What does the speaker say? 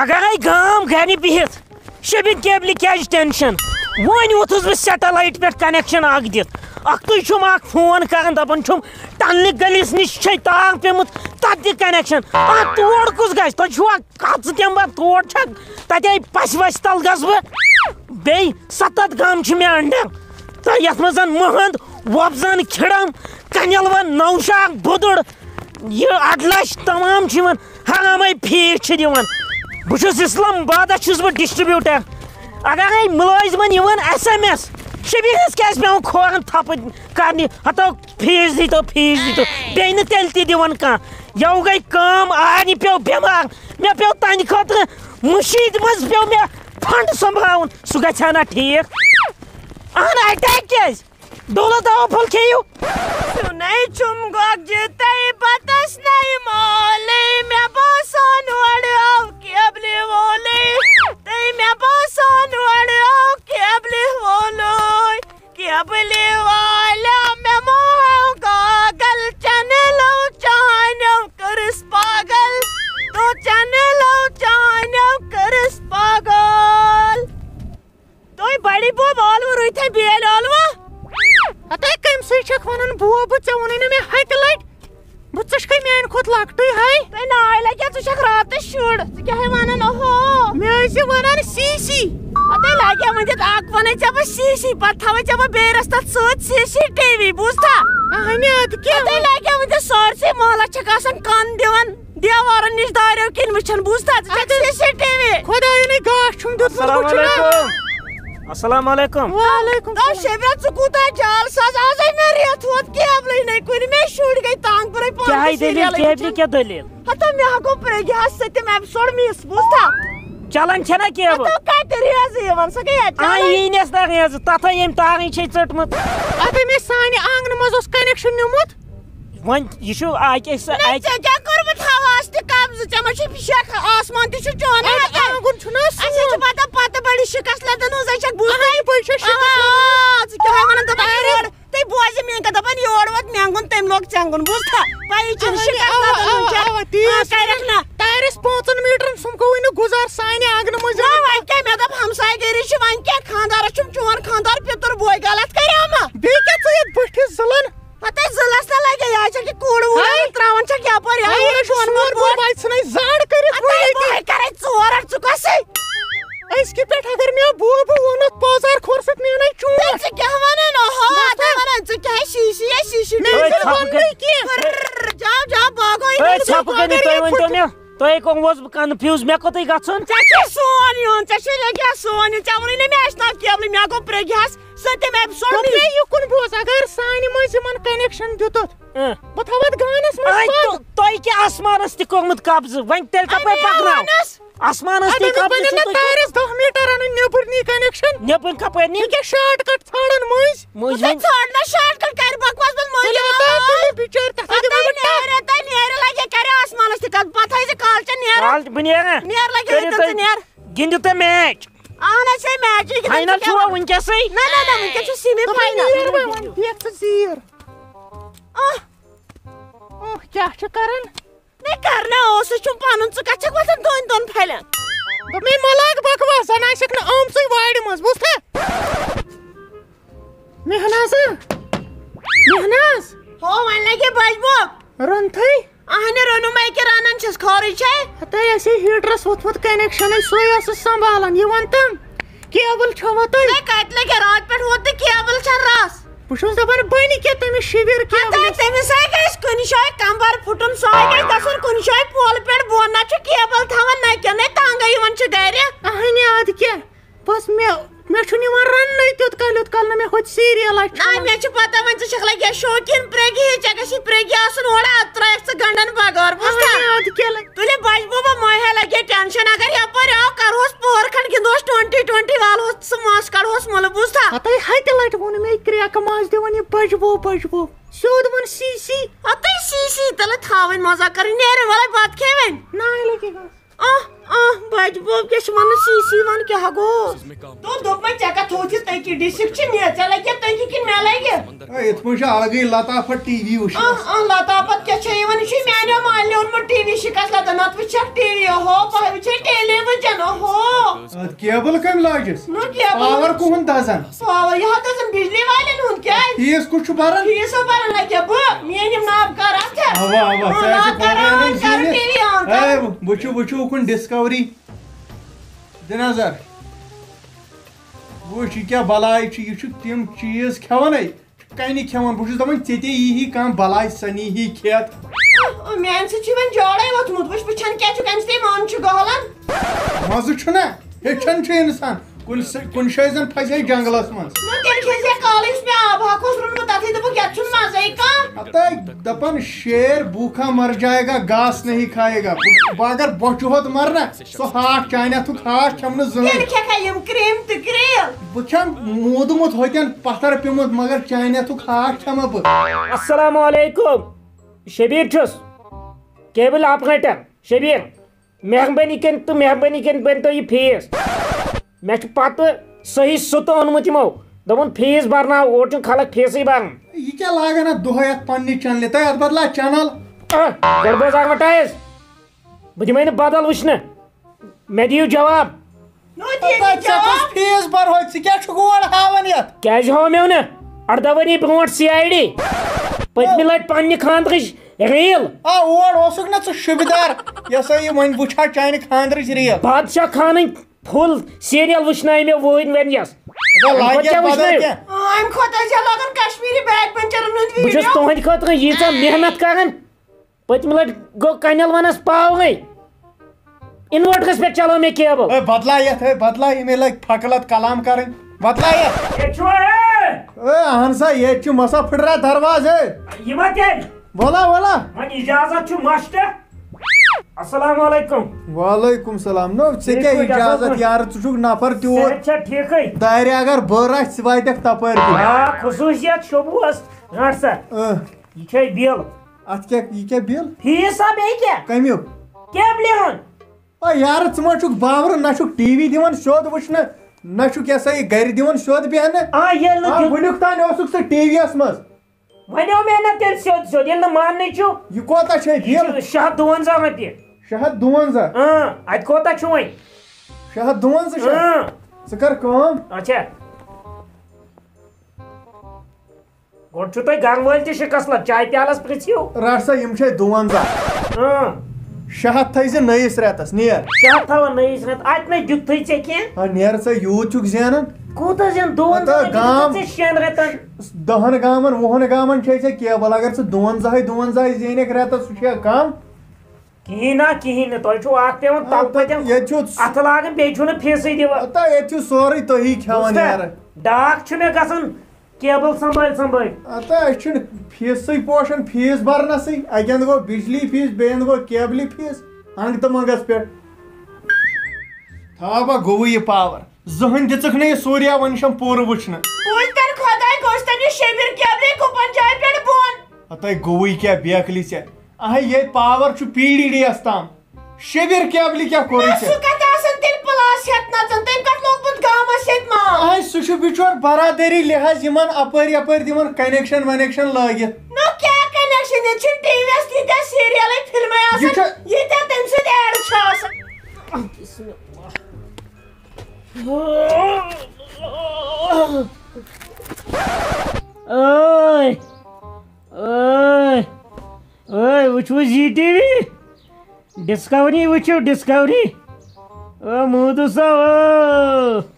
اگر گام گھر بہت شبین کیبل کیا ٹینشن ون ووتھس بہ سیٹلائٹ پہ کنیکشن اخ دت اخ تم اخ فون کران دپان چھم ٹنلہِ گلس نش تاغ پیمت تت دی کنیکشن تور کس گژھِ تۄہہِ چھُوا کژ دِمہٕ بہٕ تور چھا تتہِ پسہِ وسہِ تل گژھٕ بہٕ بیٚیہِ 7 گام چھِ مےٚ انڈر تہٕ یتھ منٛز مہند وۄبزان کھِڑم کنیلون نوشاخ بُدُر یہ 8 لچھ تمام چھِ یِوان ہنگامے فیس چھِ دِوان بہٕ چھُس اسلام آبادس چھُس بہٕ ڈسٹربیوٹر اگر ملٲزمن یِوان SMS شبیرس کیا پیوان کھورن تھپ کرنی ہتو فیس دیتو بیٚیہِ نہٕ تیٚلہِ تہِ دِوان کانٛہہ یو گٔے کٲم آرنہِ پیو بٮ۪مار مےٚ پیو تہنٛدِ خٲطرٕ مُشیٖد منٛز پیو مےٚ فنڈ سمبراوُن سُہ گژھِ ہا نا ٹھیٖک اہن اٹیک کیٛازِ دولہٕ دوا پھوٚل کھیٚیِو سُنے چھُم گۄگجہِ تہٕ بتس نَیہِ مولٕے مےٚ باسان اورٕ آو کیبلہِ وولٕے تہٕ مےٚ باسان اورٕ آو کیبلہِ وولٕے کیبلہِ والیو مےٚ موہو گاگل چنلو چانیو کٔرٕس پاگل تو چنلو چانیو کٔرٕس پاگل تُہۍ بڑِ بوب ٲلوٕ رُیتھے بیٚلۍ ٲلوٕ ہتے کمہِ سۭتۍ چھکھ ونان بوب ژےٚ ووٚنُے نہٕ مےٚ ہتہِ لٹہِ بہٕ ژٕ چھکھے میانہِ کھۄتہٕ لۄکٹٕے ہے تۄہہِ ناے لگیا ژٕ چھکھ راتس شُر ژٕ کیٛاہ ونان اوہو مےٚ ٲسۍ ونان سی تۄہہِ لگیا ونِتھ اکھ ونے ژےٚ بہٕ سی پتہٕ تھاوے ژےٚ بہٕ بیٚیہِ رس تتھ سۭتۍ CCTV بوٗزتھا اہنہِ ادٕ کیٛاہ تۄہہِ لگیا ونِتھ سٲرسٕے محلس چھکھ آسان کن دِوان دیوارن نِش داریو کِنۍ وٕچھان بوٗزتھا ژٕ چھکھ CCTV خۄداینٕے گاش چھُم دیُتمُت السلام علیکم وعلیکم شبرا ژٕ کوٗتاہ جال ساز آزے مےٚ رٮ۪تھ ووت کیبلٕے نَے کُنہِ مےٚ شُرۍ گٔے تنگ پرے کیا دلیل ہتو مےٚ ہا گوٚو پرٛیگیاہس سۭتۍ ایپِسوڈ مِس بوٗزتھا چلان چھنا کیبل کتہِ ریزٕ یِوان سۄ گٔے یٖنس نا ریزٕ تتھ ییٚمہِ تارٕنۍ چھے ژٔٹمٕژ اتے مےٚ سانہِ آنگنہٕ منٛز اوس کنیکشن نیوٗمُت وۄنۍ یہِ چھُ ژےٚ کیٛاہ کوٚرمُت ہواہس تہِ قبضہٕ ژےٚ ما چھُے شیخ آسمان تہِ چھُ چون آنگُن چھُنہ اَسے چھِ پتہ پتہٕ بڑِ شِکس لدن ہٕنٛز ہے چھکھ بوٗزتھا ژٕ کیٛاہ ونان دپان تُہۍ بوزِ میٲنۍ کتھ دپان یور ووت مینٛگُن تٔمۍ لوگ ژٮ۪نٛگُن بوٗزتھا پایی چھُنہٕ شِکس کرکھ نا تارس 5 میٖٹرن سُم گوٚوٕے نہٕ گُزار سانہِ آنگنہٕ منٛز وۄنۍ کیٛاہ مےٚ دوٚپ ہمساے گٔری چھِ وۄنۍ کیٛاہ خانٛدارس چھُم چون خانٛدار پِتُر بوے غلط کریٛا ما بیٚیہِ کیٛاہ ژٕ ییٚتہِ بٔٹھِس زٕلان ہتے ضلعس نہ لگے یا چھکھ کوٗڑ ووٗڑ تراوان چھکھ یپٲرۍ ژھٕنَے زاڑ کٔرِتھ کرے ژور ژٕ کۄسٕے أزکہِ پٮ۪ٹھ اگر مےٚ بوبہٕ ووٚنُتھ پٲزار کھورسَتھ میٛانے چون ژٕ کیٛاہ ونان اوہو ونان ژٕ کیٛاہ جاو باغو تۄہہِ کۄم اوس بہٕ کنفیوٗز مےٚ کوٚتٕے گژھُن ژےٚ چھُ سون یُن ژےٚ چھُ لگیا سون یُن ژےٚ ووٚنُے نہٕ مےٚ اَسہِ ناو کیبلہِ مےٚ گوٚو پرٛیگیاہس سٔتِم ایپِسوڈ یُکُن بوز اگر سانہِ منٛز یِمن کنیکشن دِتُتھ بہٕ تھاوتھ گانس منٛز تۄہہِ کیٛاہ آسمانس تہِ کوٚرمُت قبضہٕ وۄنۍ تیٚلہِ کپٲرۍ پکناو آسمانس تہِ قبضہٕ تارس 10 میٖٹر انٕنۍ نیبر نی کنیکشن نیبر کپٲرۍ نی کیٛاہ شاٹ کٹ ژھانڈان مٔنٛزۍ ژھانڈنا شاٹ کٹ کرِ بکواس نیرِ لگے کرے آسمانس تہِ کتھ پتہٕ تھٲیزِ کالچن بہٕ نیرا نیر لگے نیر گِنٛدِو تُہۍ میچ اہن حظ میچ فاینل چھُوا وٕنکیٚسٕے نہ وٕنکیٚس چھُ سیمی فاینل دیکھ ژٕ زیٖر کیٛاہ چھُ کران نہ کرنا اوس سُہ چھُم پنُن ژٕ کتھ چھکھ وۄتھان دۄن پھلٮ۪ن دوٚپمے ملاک بکواس زن آسٮ۪کھ نہٕ آمژٕے وارِ منٛز بوٗزتھا مہنازا مہناز ہو وۄنۍ لگے بج بوب رنتھٕے اہنہِ رنُم أکہِ رنان چھس خورٕے چھے ہتے اَسے ہیٖٹرس ووٚتھمُت کنیکشنٕے سُے ٲسٕس سمبالان یہِ وَن تم کیبل چھوا تۄہہِ کتہِ لگے راتہٕ پٮ۪ٹھ ووت نہٕ کیبل چھن رس بہٕ چھُس دپان بنہِ کیٛاہ تٔمِس شِوِر تٔمِس ہے گژھِ کُنہِ جایہِ کمبر پھُٹُن سُہ ہے گژھِ گژھُن کُنہِ جایہِ پولہٕ پٮ۪ٹھ بۄن نہ چھُ کیبل تھاوان نَکٮ۪ن تنگے یِوان چھِ گرِ اہنہِ ادٕ کیٛاہ بس مےٚ چھُنہٕ یِوان رننٕے تیُتھ کال یوٚت کال نہٕ مےٚ ہُتہِ سیٖریل نہ مےٚ چھِ پتہ وۄنۍ ژٕ چھکھ لگیا شوقیٖن پرٛیگہِ ہِنٛز ژےٚ گژھی پرٛیگہِ آسُن اورٕ اتھ ترٛایکھ ژٕ گنڈن بغٲر تُلہِ بج بوبا مہیا لگے ٹینشن اگر یپٲرۍ آو کرہوس پور کھنڈ گِنٛدہوس 20-20 والہوس سُہ مس کڑہوس مُلہٕ بوٗزتھا ہتے ہتہِ لٹہِ ووٚن مےٚ کرٛیکہٕ ماز دِوان یہِ بجبو سیوٚد ووٚن ہتے سی تیٚلہِ تھاوٕنۍ مزا کرٕنۍ نیرٕنۍ وَلے بتہٕ کھے وۄنۍ ناے لگے گژھ بج بوب کیٛاہ چھُ ونان سی ون کیٛاہ گوٚو دوٚپمے ژےٚ کتھ تھوتھی تٔکی ڈِسک چھِ نیر ژےٚ لگیا تٔکی کِنہٕ مےٚ لگہِ یِتھ پٲٹھۍ چھِ الگٕے لطافت ٹی وی وٕچھان لطافت کیٛاہ چھےٚ یِوان یہِ چھُے میانیو مالنیو اوٚنمُت ٹی وی شِکس لدان نتہٕ وٕچھکھ ٹی وی اوہو بہٕ وٕچھے ٹیلی کیبل کم لاجس نو کیبل پاور کہن دزان پاور یہ دزان بجلی والن ہند کیا فیس کچھ بران فیس بران لگیا بہ میانم ناب کران کیا اوا کر ٹی وی آن وچو کن ڈسکوری د نظر وچ یہ کیا بلائی یہ تم چیز کھوان کنہ کھوان بہت دپان ژے یی کم بلائی سنی ہی کھیت میان سی ون جوڑے ووتمت وچھان کیا کم سی من گہلان مزہ چھنا ہیچھان انسان کن جائے زن پھسے جنگلس من تیل کھیزے کالس میں آب ہاکوس رنمت تھی دپ یہ مزے کم دپان شیر بھوکا مر جائے گا گھاس نہیں کھائے گا اگر بچہ مرنا سو ہاٹ چانہ تک ہاٹ کھم زہن کریم تو کریل بہ کھم مودمت ہوتین پتھر پیومت مگر چانہ تک ہاٹ کھم بہ السلام علیکم شبیر چھس کیبل آپریٹر شبیر مہربانی کن بن تو یہ فیس مے پتہ صحیح سُتہ اونمت یمو دپن فیس برنا اور خلق فیسے برن یہ کیا لاگان دہے ات پنہ چینل تھی ات بدلا چینل گربوز ایڈورٹائز بہ دمے بدل وچھنے مے دیو جواب فیس بر ہو ور ہاوان یت کیاز ہاو مے 18 ؤری برونٹ CID پتمہ لٹ پنہ خاندرچ ریل اور اوسک نا ژٕ شبدار یہ سا یہ ون وچھا چانہ خاندرچ ریل بادشاہ خانن فل سیریل وچھنائی مے ون ونیس ام کھوتہ لگان کشمیری بیک بنچرن ہند بہ چھس تہند خاطر ییژا محنت کران پتمہ لٹ گو کنل ونس پاوے انورٹرس پہ چلو مے کیبل بدلا یت بدلا یہ لگ پھکلت کلام کریں بدلا یت اہن سا یہ مسا پھٹرا درواز یہ ما تیل بولا من اجازت چھ مشت السلام علیکم وعلیکم السلام نو ژے کیا اجازت یار ژٕ چھُکھ نفر تیوت ٹھیکے دارِ اگر بٔر آسہِ ژٕ واتکھ تپٲرۍ تہِ خصوصیت شبوس رٹ سا یہ چھ بل اتھ کیا یہ کیا بل فیس بیٚیہِ کیٛاہ کمیُک کیبلہِ ہُنٛد یار ژٕ ما چھُکھ باورٕ نہ چھُکھ ٹی وی دِوان سیوٚد وٕچھنہٕ نہ چھُکھ یہ سا یہ گرِ دِوان سیوٚد بیہنہٕ وٕنیُک تانۍ اوسُکھ ژٕ ٹی وی یس منٛز ونیو مے نا تیل سیوٚد ییٚلہِ نہٕ ماننٕے چھُ یہ کوتاہ چھے بل 652 رۄپیہِ 652 اتہِ کوتاہ چھُ وۄنۍ 652 ژٕ کر کٲم اچھا گۄڈٕ چھُو تۄہہِ گرٕ وٲلۍ تہِ شِکسلت چاے پیالس پرٛژھِو رٹ سا یم چھے 52 600 تھٲے زِ نٔیِس رٮ۪تس نیر 600 تھاوان نٔیِس رٮ۪تس اتہِ نَے دیُتتھٕے ژےٚ کینٛہہ نیر ژٕ یوٗت چھُکھ زینان کوٗتاہ زین 52 6 رٮ۪تن 10 گامن 20 گامن چھے ژےٚ کیبل اگر ژٕ 52 زینکھ رٮ۪تس سُہ چھا کم کہین نا کہین تۄہہِ چھُو اکھ پیوان تَل پٔتِم اتھٕ لاگان بیٚیہِ چھُو نہٕ فیٖسٕے دِوان ییٚتہِ چھُ سورُے تُہی کھٮ۪وان یارٕ ڈاک چھُ مےٚ گژھان کیبل سنبھٲلۍ أسۍ چھِنہٕ فیٖسٕے پوشان فیٖس برنسٕے اکہِ اندٕ گوٚو بجلی فیٖس بیٚیہِ اندٕ گوٚو کیبلہِ فیٖس انگ تہٕ منگس پٮ۪ٹھ تھاوا گوٚوُے یہِ پاور زٕہٕنۍ دِژٕکھ نہٕ یہِ سوٗریا ونشم پوٗرٕ وٕچھنہٕ گوٚوُے کیٛاہ بیکلی ژےٚ اہے ییٚتہِ پاور چھُ PDD یس تام شبیر کیبلہِ کیٛاہ کوٚرُے ژےٚ سُہ چھُ بِچور برادری لحاظ یِمن اپٲرۍ یپٲرۍ دِوان کنیکشن ونیکشن لٲگِتھ وٕچھو زی ٹی وی ڈسکوری وٕچھو ڈسکوری موٗدوٗ صٲب